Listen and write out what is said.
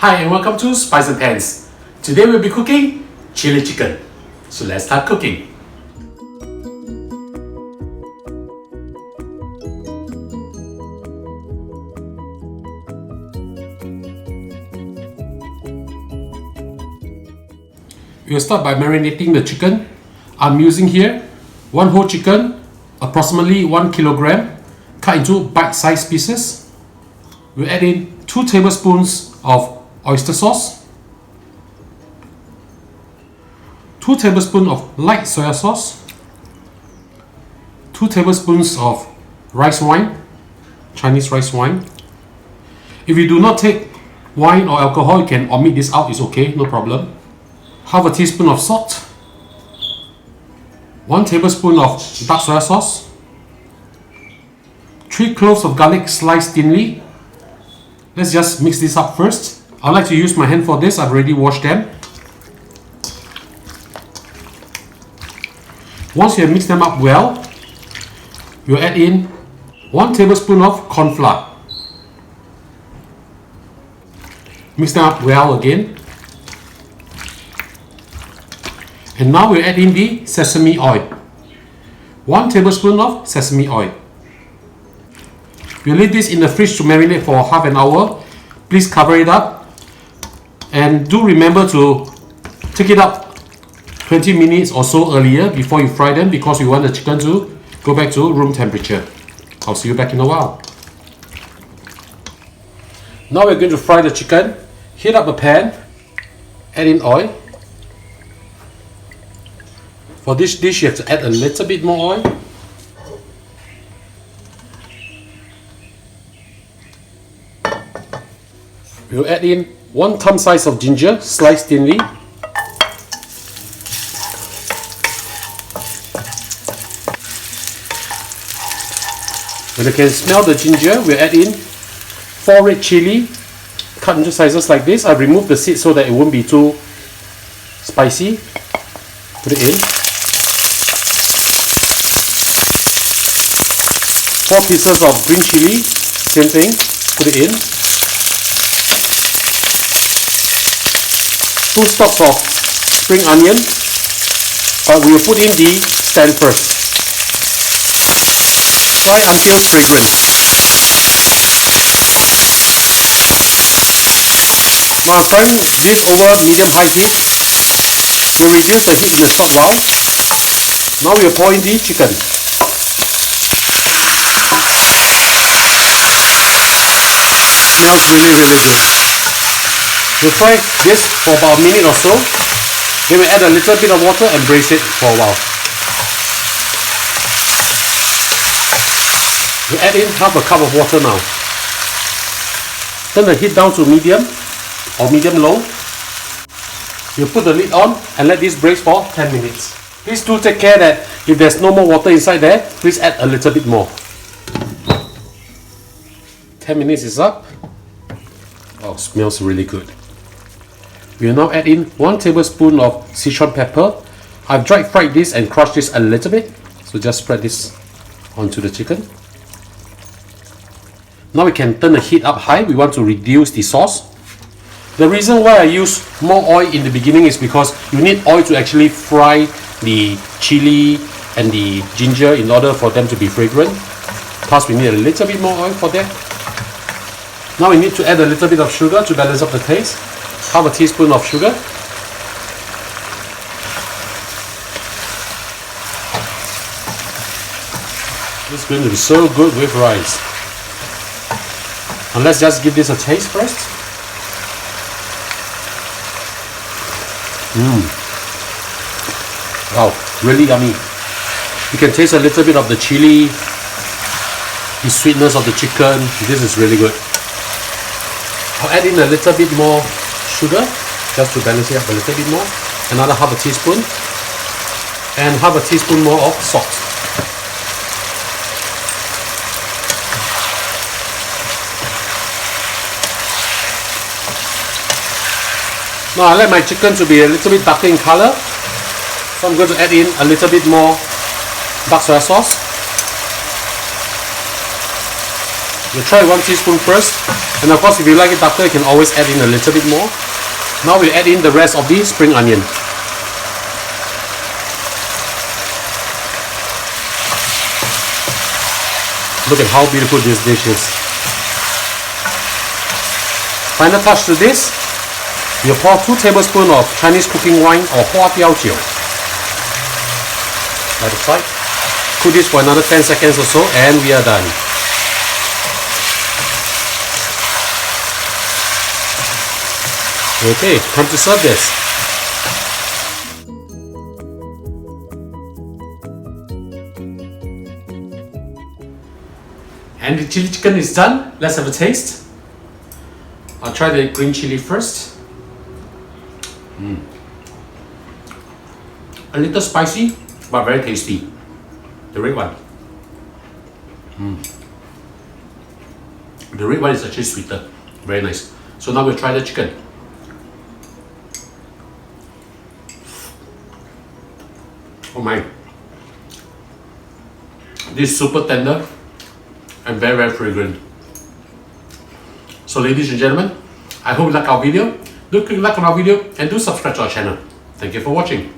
Hi and welcome to Spice and Pans. Today we'll be cooking chili chicken. So let's start cooking. We'll start by marinating the chicken. I'm using here one whole chicken, approximately 1 kilogram, cut into bite-sized pieces. We'll add in 2 tablespoons of oyster sauce, 2 tablespoons of light soya sauce, 2 tablespoons of rice wine, Chinese rice wine. If you do not take wine or alcohol, you can omit this out, it's okay, no problem. Half a teaspoon of salt, 1 tablespoon of dark soya sauce, 3 cloves of garlic sliced thinly. Let's just mix this up first. I like to use my hand for this, I've already washed them. Once you have mixed them up well, you add in 1 tablespoon of corn flour. Mix them up well again. And now we'll add in the sesame oil. 1 tablespoon of sesame oil. We'll leave this in the fridge to marinate for half an hour. Please cover it up. And do remember to take it up 20 minutes or so earlier before you fry them, because we want the chicken to go back to room temperature. I'll see you back in a while. Now we're going to fry the chicken. Heat up a pan. Add in oil. For this dish, you have to add a little bit more oil. We'll add in 1 thumb size of ginger, sliced thinly. When you can smell the ginger, we'll add in 4 red chili, cut into sizes like this. I've removed the seed so that it won't be too spicy. Put it in. 4 pieces of green chili, same thing, put it in. 2 stalks of spring onion, but we will put in the stem first. Fry until fragrant. While frying this over medium-high heat, we'll reduce the heat in a short while. Now we'll pour in the chicken. Smells really good. We'll fry this for about a minute or so. Then we'll add a little bit of water and braise it for a while. We'll add in half a cup of water now. Turn the heat down to medium or medium-low. We'll put the lid on and let this braise for 10 minutes. Please do take care that if there's no more water inside there, please add a little bit more. 10 minutes is up. Oh, smells really good. We will now add in 1 tablespoon of Sichuan pepper. I've dry fried this and crushed this a little bit. So just spread this onto the chicken. Now we can turn the heat up high. We want to reduce the sauce. The reason why I use more oil in the beginning is because you need oil to actually fry the chili and the ginger in order for them to be fragrant. Plus we need a little bit more oil for that. Now we need to add a little bit of sugar to balance up the taste. Half a teaspoon of sugar. This is going to be so good with rice. And let's just give this a taste first. Wow, really yummy. You can taste a little bit of the chili, the sweetness of the chicken. This is really good. I'll add in a little bit more sugar just to balance it up a little bit more. Another half a teaspoon and half a teaspoon more of salt. Now I like my chicken to be a little bit darker in color, so I'm going to add in a little bit more dark soya sauce. We'll try 1 teaspoon first. And of course, if you like it darker, you can always add in a little bit more. Now we'll add in the rest of the spring onion. Look at how beautiful this dish is. Final touch to this, you pour 2 tablespoons of Chinese cooking wine or Hua Tiao Jiu. By the side. Cook this for another 10 seconds or so and we are done. Okay, time to serve this. And the chili chicken is done. Let's have a taste. I'll try the green chili first. A little spicy, but very tasty. The red one. The red one is actually sweeter. Very nice. So now we'll try the chicken. Oh my. This is super tender and very, very fragrant. So ladies and gentlemen, I hope you like our video. Do click like on our video and do subscribe to our channel. Thank you for watching.